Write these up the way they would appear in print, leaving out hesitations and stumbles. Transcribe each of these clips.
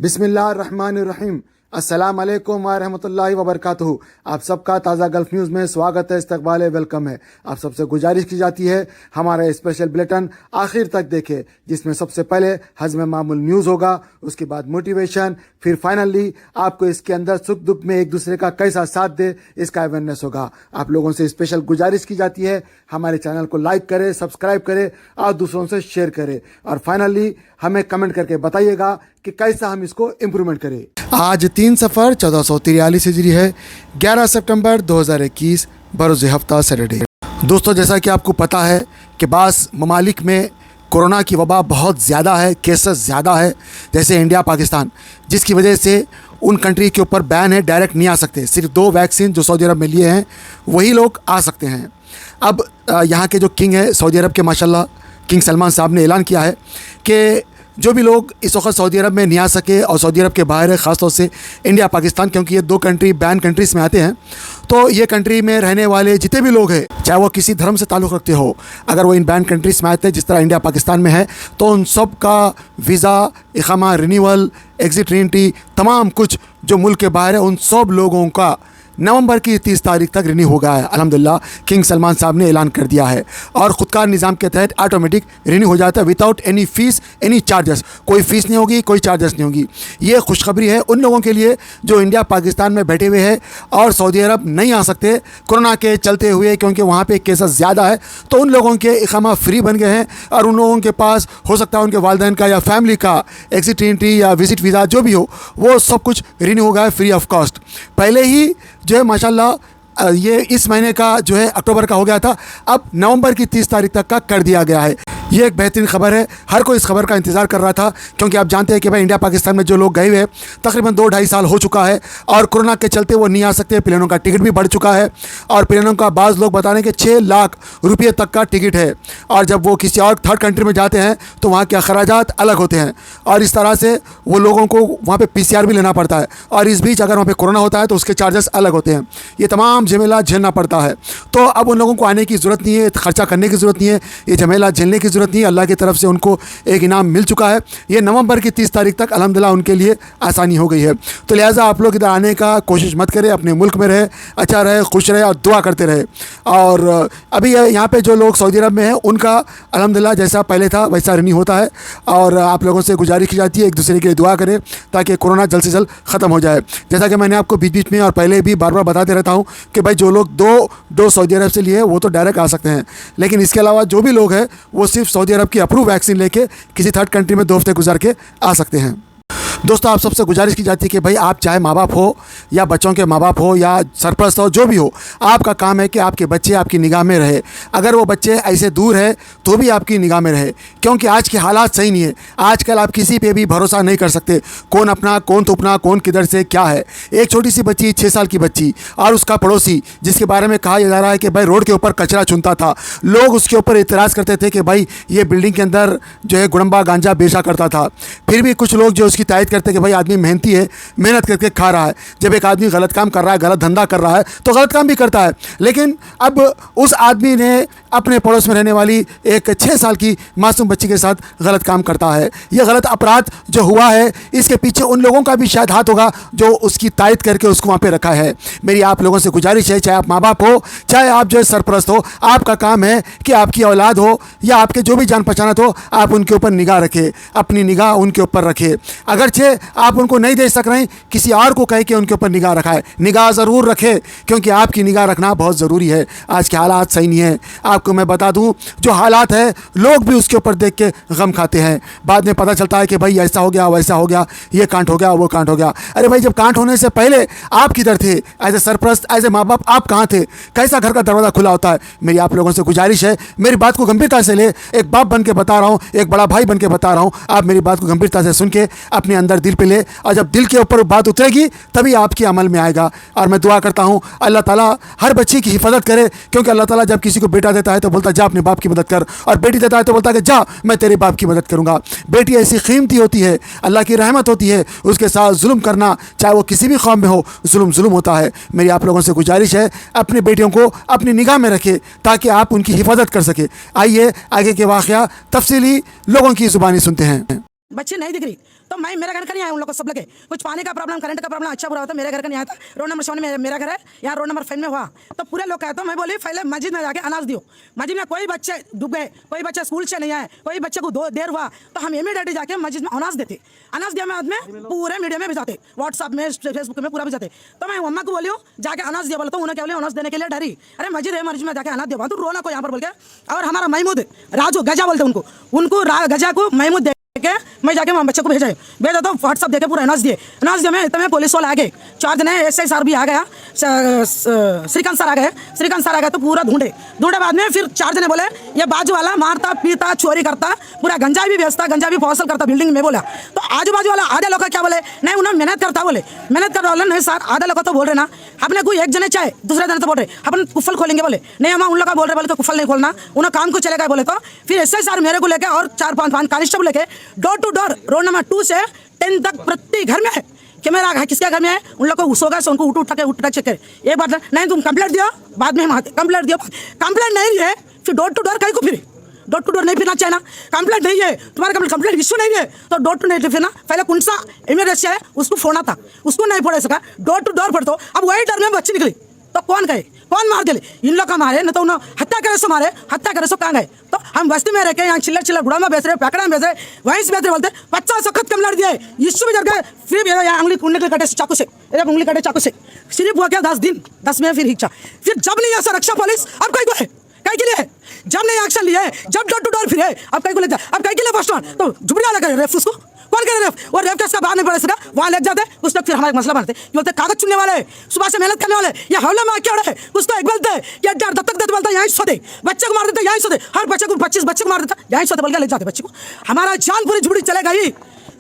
बिस्मिल्लाहिर्रहमानिर्रहीम। अस्सलाम वालेकुम व रहमतुल्लाहि व बरकातुहू। आप सबका ताज़ा गल्फ न्यूज़ में स्वागत है, इस्तकबाल है, वेलकम है। आप सबसे गुजारिश की जाती है हमारा स्पेशल बुलेटिन आखिर तक देखें, जिसमें सबसे पहले हज़्म मामूल न्यूज़ होगा, उसके बाद मोटिवेशन, फिर फाइनली आपको इसके अंदर सुख दुख में एक दूसरे का कैसा साथ दे इसका अवेयरनेस होगा। आप लोगों से स्पेशल गुजारिश की जाती है हमारे चैनल को लाइक करें, सब्सक्राइब करें और दूसरों से शेयर करें, और फाइनली हमें कमेंट करके बताइएगा कि कैसा हम इसको इम्प्रूवमेंट करें। आज 3 सफ़र 1443 हिजरी है, 11 सितंबर 2021 बरोज़ हफ्ता सैटरडे। दोस्तों, जैसा कि आपको पता है कि बास ममालिक में कोरोना की वबा बहुत ज़्यादा है, केसेस ज़्यादा है, जैसे इंडिया पाकिस्तान, जिसकी वजह से उन कंट्री के ऊपर बैन है, डायरेक्ट नहीं आ सकते। सिर्फ 2 वैक्सीन जो सऊदी अरब में लिए हैं वही लोग आ सकते हैं। अब यहाँ के जो किंग है सऊदी अरब के, माशाल्लाह किंग सलमान साहब ने ऐलान किया है कि जो भी लोग इस वक्त सऊदी अरब में नहीं आ सके और सऊदी अरब के बाहर है, ख़ासतौर से इंडिया पाकिस्तान, क्योंकि ये 2 कंट्री बैन कंट्रीज़ में आते हैं, तो ये कंट्री में रहने वाले जितने भी लोग हैं, चाहे वो किसी धर्म से ताल्लुक़ रखते हो, अगर वो इन बैन कंट्रीज़ में आते हैं जिस तरह इंडिया पाकिस्तान में है, तो उन सब का वीज़ा, इक़ामा, रिन्यूअल, एग्ज़िट एंट्री, तमाम कुछ जो मुल्क के बाहर है, उन सब लोगों का नवंबर की 30 तारीख तक रिन्यू हो गया है। अल्हम्दुलिल्लाह किंग सलमान साहब ने ऐलान कर दिया है, और ख़ुदकार निज़ाम के तहत ऑटोमेटिक रिन्यू हो जाता है without any fees, any charges. कोई फ़ीस नहीं होगी, कोई चार्जेस नहीं होगी। ये खुशखबरी है उन लोगों के लिए जो इंडिया पाकिस्तान में बैठे हुए हैं और सऊदी अरब नहीं आ सकते कोरोना के चलते हुए, क्योंकि वहाँ पर केसेस ज़्यादा है, तो उन लोगों के इक़ामा फ्री बन गए हैं, और उन लोगों के पास हो सकता है उनके वालिदैन का या फैमिली का एग्ज़िट एंट्री या विज़िट वीज़ा जो भी हो, वो सब कुछ रिन्यू हो गया है फ्री ऑफ कॉस्ट। पहले ही जो है माशाल्लाह ये इस महीने का जो है अक्टूबर का हो गया था, अब नवंबर की 30 तारीख तक का कर दिया गया है। ये एक बेहतरीन खबर है, हर कोई इस खबर का इंतज़ार कर रहा था, क्योंकि आप जानते हैं कि भाई इंडिया पाकिस्तान में जो लोग गए हुए तकरीबन 2-2.5 साल हो चुका है, और कोरोना के चलते वो नहीं आ सकते। प्लेनों का टिकट भी बढ़ चुका है, और प्लेनों का बाज़ लोग बता रहे हैं कि 6 लाख रुपये तक का टिकट है, और जब वो किसी और थर्ड कंट्री में जाते हैं तो वहाँ के अखराजात अलग होते हैं, और इस तरह से वो लोगों को वहाँ पर PCR भी लेना पड़ता है, और इस बीच अगर वहाँ पर कोरोना होता है तो उसके चार्जेस अलग होते हैं। ये तमाम झमेला झेलना पड़ता है, तो अब उन लोगों को आने की ज़रूरत नहीं है, खर्चा करने की ज़रूरत नहीं है, ये झमेला झेलने की ज़रूरत नहीं है। अल्लाह की तरफ से उनको एक इनाम मिल चुका है। ये नवंबर की 30 तारीख तक अल्हम्दुलिल्लाह उनके लिए आसानी हो गई है। तो लिहाजा आप लोग इधर आने का कोशिश मत करें, अपने मुल्क में रहे, अच्छा रहे, खुश रहे और दुआ करते रहे। और अभी यहाँ पे जो लोग सऊदी अरब में हैं उनका अल्हम्दुलिल्लाह जैसा पहले था वैसा रिन्यू होता है, और आप लोगों से गुजारिश की जाती है एक दूसरे के लिए दुआ करें ताकि कोरोना जल्द से जल्द ख़त्म हो जाए। जैसा कि मैंने आपको बीच बीच में और पहले भी बार बार बताते रहता हूँ कि भाई जो लोग 2 डोज सऊदी अरब से लिए वो तो डायरेक्ट आ सकते हैं, लेकिन इसके अलावा जो भी लोग हैं वो सिर्फ सऊदी अरब की अप्रूव वैक्सीन लेके किसी थर्ड कंट्री में 2 हफ्ते गुजार के आ सकते हैं। दोस्तों, आप सबसे गुजारिश की जाती है कि भाई आप चाहे माँ बाप हो या बच्चों के माँ बाप हो या सरपरस्त हो, जो भी हो, आपका काम है कि आपके बच्चे आपकी निगाह में रहे। अगर वो बच्चे ऐसे दूर है तो भी आपकी निगाह में रहे, क्योंकि आज के हालात सही नहीं है। आजकल आप किसी पे भी भरोसा नहीं कर सकते, कौन अपना कौन थुपना, कौन किधर से क्या है। एक छोटी सी बच्ची, 6 साल की बच्ची, और उसका पड़ोसी जिसके बारे में कहा जा रहा है कि भाई रोड के ऊपर कचरा चुनता था, लोग उसके ऊपर इतराज़ करते थे कि भाई ये बिल्डिंग के अंदर जो है गुड़म्बा गांजा बेचा करता था, फिर भी कुछ लोग जो उसकी तायद करते कि भाई आदमी मेहनती है, मेहनत करके खा रहा है। जब एक आदमी गलत काम कर रहा है, गलत धंधा कर रहा है, तो गलत काम भी करता है, लेकिन अब उस आदमी ने अपने पड़ोस में रहने वाली एक 6 साल की मासूम बच्ची के साथ गलत काम करता है। यह गलत अपराध जो हुआ है, इसके पीछे उन लोगों का भी शायद हाथ होगा जो उसकी तायद करके उसको वहाँ पे रखा है। मेरी आप लोगों से गुजारिश है, चाहे आप माँ बाप हो, चाहे आप जो है सरपरस्त हो, आपका काम है कि आपकी औलाद हो या आपके जो भी जान पहचानत हो, आप उनके ऊपर निगाह रखें, अपनी निगाह उनके ऊपर रखें। अगरचे आप उनको नहीं दे सक रहे, किसी और को कह के उनके ऊपर निगाह रखाए, निगाह ज़रूर रखें, क्योंकि आपकी निगाह रखना बहुत ज़रूरी है। आज के हालात सही नहीं है। आपको मैं बता दूं, जो हालात है लोग भी उसके ऊपर देख के गम खाते हैं। बाद में पता चलता है कि भाई ऐसा हो गया, वैसा हो गया, ये कांड हो गया, वो कांड हो गया। अरे भाई, जब कांड होने से पहले आप किधर थे? एज ए सरपरस्त, एज ए माँ बाप आप कहाँ थे? कैसा घर का दरवाज़ा खुला होता है? मेरी आप लोगों से गुजारिश है, मेरी बात को गंभीरता से ले। एक बाप बन के बता रहा हूँ, एक बड़ा भाई बन के बता रहा हूँ, आप मेरी बात को गंभीरता से सुन के अपने अंदर दिल पे ले, और जब दिल के ऊपर बात उतरेगी तभी आपके अमल में आएगा। और मैं दुआ करता हूँ अल्लाह ताला हर बच्ची की हिफाजत करे, क्योंकि अल्लाह ताला जब किसी को बेटा देता है तो बोलता जा अपने बाप की मदद कर, और बेटी देता है तो बोलता है कि जा मैं तेरे बाप की मदद करूँगा। बेटी ऐसी कीमती होती है, अल्लाह की रहमत होती है, उसके साथ जुल्म करना चाहे वो किसी भी कौम में हो, जुल्म होता है। मेरी आप लोगों से गुजारिश है, अपनी बेटियों को अपनी निगाह में रखें ताकि आप उनकी हिफाजत कर सके। आइए आगे के वाक़या तफसीली लोगों की ज़ुबानी सुनते हैं। बच्चे नहीं दिख रही तो मैं मेरे घर का नहीं आया, उन लोग को सब लगे कुछ पानी का प्रॉब्लम, करंट का प्रॉब्लम अच्छा बुरा होता, मेरे घर का नहीं आया था। रोड नंबर 7 में मेरा घर है, यहाँ रोड नंबर 5 में हुआ। तो पूरे लोग कहते, तो मैं बोली पहले मस्जिद में जाके अनाज दियो। मस्जिद में कोई बच्चे डूब गए, कोई बच्चे स्कूल से नहीं आए, कोई बच्चे को देर हुआ, तो हम इमीडिएटली जाके मस्जिद में अनाज देते। अनाज दिया बाद में पूरे मीडिया में भी जाते, व्हाट्सअप में, फेसबुक में पूरा भी जाते। तो मैं मम्मा को बोली हूँ जाके अनाज दिया, बोला तो उन्हें क्या बोले अनाज देने के लिए डरी। अरे मस्जिद है, मस्जिद में जाके अनाज दिया, तो रोना को यहाँ पर बोल के। और हमारा महमूद राजू गजा बोलते उनको गजा को महमूद के मैं जाके वहाँ बच्चे को भेजा तो व्हाट्सअप देके पूरा अनाज दिए में इतने पुलिस वाले आ गए, 4 दिन एसआई सर भी आ गया, श्रीकांत सर आ गए तो पूरा ढूंढे बाद में फिर 4 दिन बोले ये बाजू वाला मारता पीता चोरी करता, पूरा गंजा भी बेचता, गंजा भी फौसल करता बिल्डिंग में। बोला तो आजू बाजू वाला आधे लोग क्या बोले, नहीं उन्हें मेहनत करता बोले नहीं सर आधे लोग तो बोल रहे ना अपने कोई एक जने चाहे दूसरे जने तो बोल रहे अपन कुफल खोलेंगे, बोले नहीं हम उन लोग बोल रहे बोले तो कुफल नहीं खोलना, उन्हें काम को चलेगा बोले। तो फिर एसआई सर मेरे को लेके और 4-5 कांस्टेबल लेके door to door road number 2 से 10 तक प्रति घर में है कि मेरा घर किसके घर में है, उन लोग को सोगा से उनको उठा चेक करे। एक बात नहीं तुम कंप्लेंट दियो, बाद में हम कंप्लेंट दियो, कंप्लेंट नहीं है फिर डोर टू डोर कहीं को फिर डोर टू डोर नहीं फिरना चाहिए ना। कंप्लेंट नहीं है तुम्हारा, कंप्लेंट इश्यू नहीं है तो डोर टू नहीं फिरना। पहले कौन सा इमरजेंसी है उसको फोड़ा था, उसको नहीं फोड़ सका, डोर टू डोर फोड़ो। अब वही डर में बच्ची निकली तो कौन गए, कौन मार दिले, इन लोग का मारे न तो उन्होंने हत्या करे सो मारे, हत्या करे सो कहाँ गए। तो हम बस्ती में रह के यहाँ चिल्लर गुड़ा में बेच रहे, पैकड़ा में बेच रहे, वहीं से बेच रहे, बोलते 50 वक्त कम लड़ दिए, इश्यू भी जब गए फिर उंगली कटे चाकू से, उंगली कटे चाकू से, सिर्फ हुआ क्या 10 दिन 10 में फिर हिचा। फिर जब नहीं ऐसा रक्षा पुलिस अब कहीं को है, कहीं के लिए जब नहीं एक्शन लिए, जब डोर टू डोर फिरे अब कहीं को ले जाए, अब कहीं के लिए फर्स्ट वन तो झुबड़िया लगा रेफ उसको कौन करे रेफ, और रेफ केस का बाहर नहीं पड़े सका वहाँ लग जाते उस तक फिर हमारा मसला बनाते। ये बोलते कागज चुनने वाले, सुबह से मेहनत करने वाले, ये हौले में क्या उड़े कुछ तो एक बोलते ये डर दत्तक देते बोलता यहीं सो दे, बच्चे को मार देते यहीं सो दे, हर बच्चे को 25 बच्चे को मार देता यहीं सो दे बोल के ले जाते बच्चे को। हमारा जान पूरी झुबड़ी चलेगा ही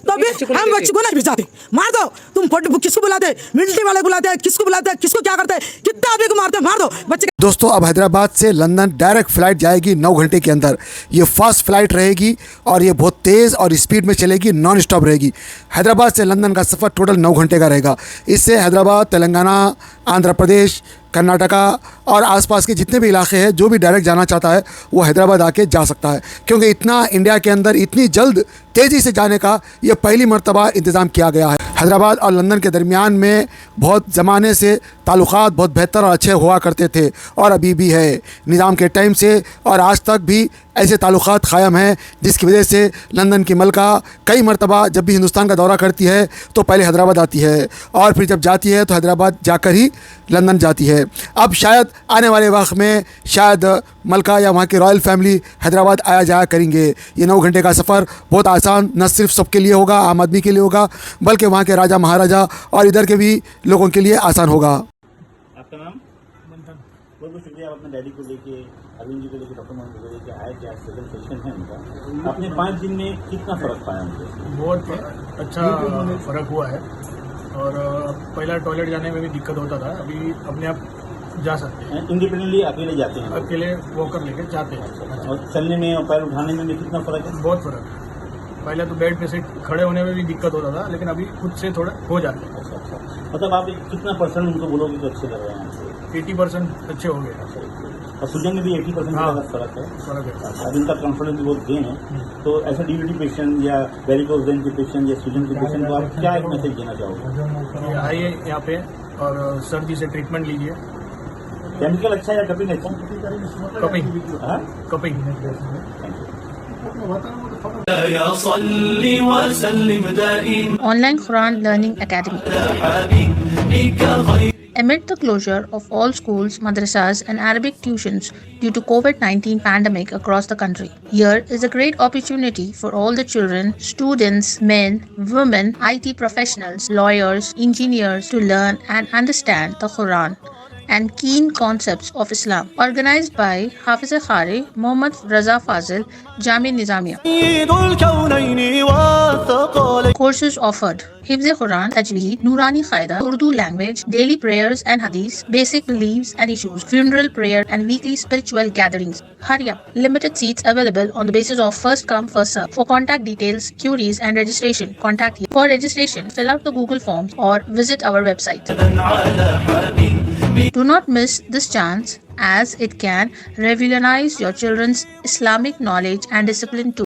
तो भी हम बच्चे को नहीं भिजाते, मार दो तुम किसको बुलाते, मिलिट्री वाले बुलाते, किसको बुलाते, किसको क्या करते, कितने आदमी को मारते मार दो बच्चे। दोस्तों अब हैदराबाद से लंदन डायरेक्ट फ़्लाइट जाएगी 9 घंटे के अंदर। ये फास्ट फ्लाइट रहेगी और ये बहुत तेज़ और स्पीड में चलेगी, नॉन स्टॉप रहेगी। हैदराबाद से लंदन का सफ़र टोटल 9 घंटे का रहेगा। इससे हैदराबाद, तेलंगाना, आंध्र प्रदेश, कर्नाटका और आसपास के जितने भी इलाके हैं जो भी डायरेक्ट जाना चाहता है वो हैदराबाद आके जा सकता है, क्योंकि इतना इंडिया के अंदर इतनी जल्द तेज़ी से जाने का ये पहली मर्तबा इंतज़ाम किया गया है। हैदराबाद और लंदन के दरमियान में बहुत ज़माने से ताल्लुकात बहुत बेहतर और अच्छे हुआ करते थे और अभी भी है। निज़ाम के टाइम से और आज तक भी ऐसे ताल्लुकात क़ायम हैं, जिसकी वजह से लंदन की मलका कई मरतबा जब भी हिंदुस्तान का दौरा करती है तो पहले हैदराबाद आती है और फिर जब जाती है तो हैदराबाद जाकर ही लंदन जाती है। अब शायद आने वाले वक्त में शायद मलका या वहाँ की रॉयल फैमिली हैदराबाद आया जाया करेंगे। ये 9 घंटे का सफ़र बहुत आसान न सिर्फ सबके लिए होगा, आम आदमी के लिए होगा, बल्कि वहाँ के राजा महाराजा और इधर के भी लोगों के लिए आसान होगा। आपका नाम? बहुत बहुत शुक्रिया। आप अपने डैडी को लेके, अरविंद जी को लेके, डॉक्टर मोहन को लेके आए, क्या सेकंड सेशन है उनका, आपने 5 दिन में कितना फ़र्क पाया उनसे? बहुत अच्छा फ़र्क हुआ है और पहला टॉयलेट जाने में भी दिक्कत होता था, अभी अपने आप जा सकते हैं, इंडिपेंडेंटली अकेले जाते हैं, अकेले वॉकर लेके जाते हैं। और चलने में और पैर उठाने में भी कितना फ़र्क है? बहुत फ़र्क है। पहले तो बेड पे से खड़े होने में भी दिक्कत होता था, लेकिन अभी खुद से थोड़ा हो जाता है। अच्छा, मतलब आप कितना % उनको बोलोगे तो अच्छे लग रहे हैं? 80% अच्छे हो गए और सूजन में भी 80% का फ़र्क है। फ़र्क है। अब इनका कॉन्फिडेंस भी बहुत गेन है। तो ऐसे डीवीटी पेशेंट या वेरिकोज वेन के पेशेंट या सूजन के पेशेंट को आप क्या एक मैसेज देना चाहोगे? आइए यहाँ पे और सर्दी से ट्रीटमेंट लीजिए। केमिकल अच्छा है या कपिंग अच्छा? Cupping. Online Quran Learning Academy. Amid the closure of all schools, madrasas and Arabic tuitions due to COVID-19 pandemic across the country, here is a great opportunity for all the children, students, men, women, IT professionals, lawyers, engineers to learn and understand the Quran and keen concepts of Islam. Organized by Hafiz Khari, Mohammad Raza Fazil, Jami Nizamiya. Courses offered: Hifz Quran, Tajweed, Nurani Qaida, Urdu language, daily prayers and hadith, basic beliefs and issues, funeral prayer and weekly spiritual gatherings. Hurry up! Limited seats available on the basis of first come first serve. For contact details, queries and registration, contact here. For registration, fill out the Google forms or visit our website. Do not miss this chance, as it can revolutionize your children's Islamic knowledge and discipline too.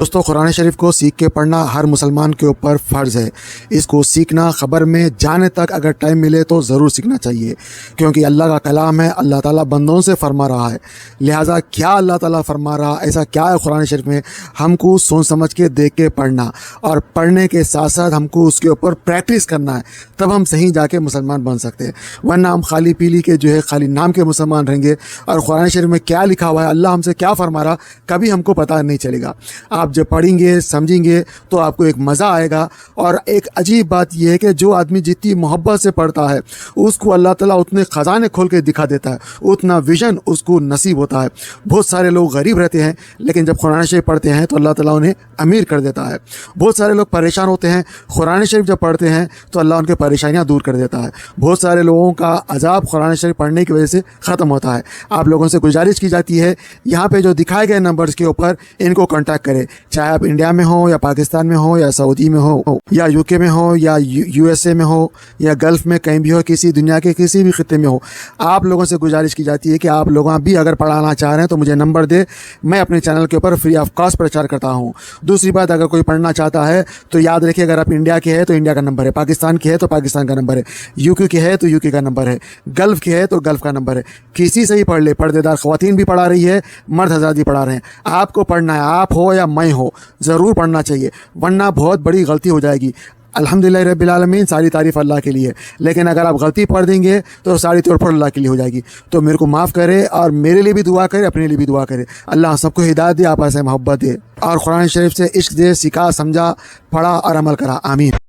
दोस्तों, कुरान शरीफ को सीख के पढ़ना हर मुसलमान के ऊपर फ़र्ज़ है। इसको सीखना ख़बर में जाने तक अगर टाइम मिले तो ज़रूर सीखना चाहिए, क्योंकि अल्लाह का कलाम है। अल्लाह ताला बंदों से फरमा रहा है, लिहाजा क्या अल्लाह ताला फरमा रहा, ऐसा क्या है कुरान शरीफ में, हमको सोच समझ के देख के पढ़ना, और पढ़ने के साथ साथ हमको उसके ऊपर प्रैक्टिस करना है, तब हम सही जाके मुसलमान बन सकते हैं। वरना हम खाली पीली के जो है खाली नाम के मुसलमान रहेंगे, और कुरान शरीफ में क्या लिखा हुआ है, अल्लाह हमसे क्या फरमा रहा, कभी हमको पता नहीं चलेगा। आप जब पढ़ेंगे समझेंगे तो आपको एक मज़ा आएगा। और एक अजीब बात यह है कि जो आदमी जितनी मोहब्बत से पढ़ता है उसको अल्लाह ताला उतने ख़जाने खोल के दिखा देता है, उतना विजन उसको नसीब होता है। बहुत सारे लोग गरीब रहते हैं, लेकिन जब कुरान शरीफ पढ़ते हैं तो अल्लाह ताला उन्हें अमीर कर देता है। बहुत सारे लोग परेशान होते हैं, कुरान शरीफ जब पढ़ते हैं तो अल्लाह उनकी परेशानियाँ दूर कर देता है। बहुत सारे लोगों का अजाब कुरान शरीफ पढ़ने की वजह से ख़त्म होता है। आप लोगों से गुजारिश की जाती है, यहाँ पे जो दिखाए गए नंबर्स के ऊपर इनको कॉन्टैक्ट करें, चाहे आप इंडिया में हो या पाकिस्तान में हो या सऊदी में हो या यूके में हो या यूएसए में हो या गल्फ़ में कहीं भी हो, किसी दुनिया के किसी भी खित्ते में हो। आप लोगों से गुजारिश की जाती है कि आप लोग भी अगर पढ़ाना चाह रहे हैं तो मुझे नंबर दे, मैं अपने चैनल के ऊपर फ्री ऑफ कॉस्ट प्रचार करता हूँ। दूसरी बात, अगर कोई पढ़ना चाहता है तो याद रखिए, अगर आप इंडिया के हैं तो इंडिया का नंबर है, पाकिस्तान के है तो पाकिस्तान का नंबर है, यूके के है तो यूके का नंबर है, गल्फ़ के है तो गल्फ़ का नंबर है। किसी से ही पढ़ ले, पर्देदार ख़वातीन भी पढ़ा रही है, मर्द हज़रात भी पढ़ा रहे हैं। आपको पढ़ना है, आप हो या मैं हो, ज़रूर पढ़ना चाहिए, वरना बहुत बड़ी गलती हो जाएगी। अल्हम्दुलिल्लाह रब्बिल आलमीन, सारी तारीफ़ अल्लाह के लिए, लेकिन अगर आप गलती पढ़ देंगे तो सारी तौर पर अल्लाह के लिए हो जाएगी। तो मेरे को माफ़ करे और मेरे लिए भी दुआ करे, अपने लिए भी दुआ करे। अल्लाह सबको हिदायत दे, आपस में मोहब्बत दे और कुरान शरीफ से इश्क दे, सिखा, समझा, पढ़ा और अमल करा। आमीन।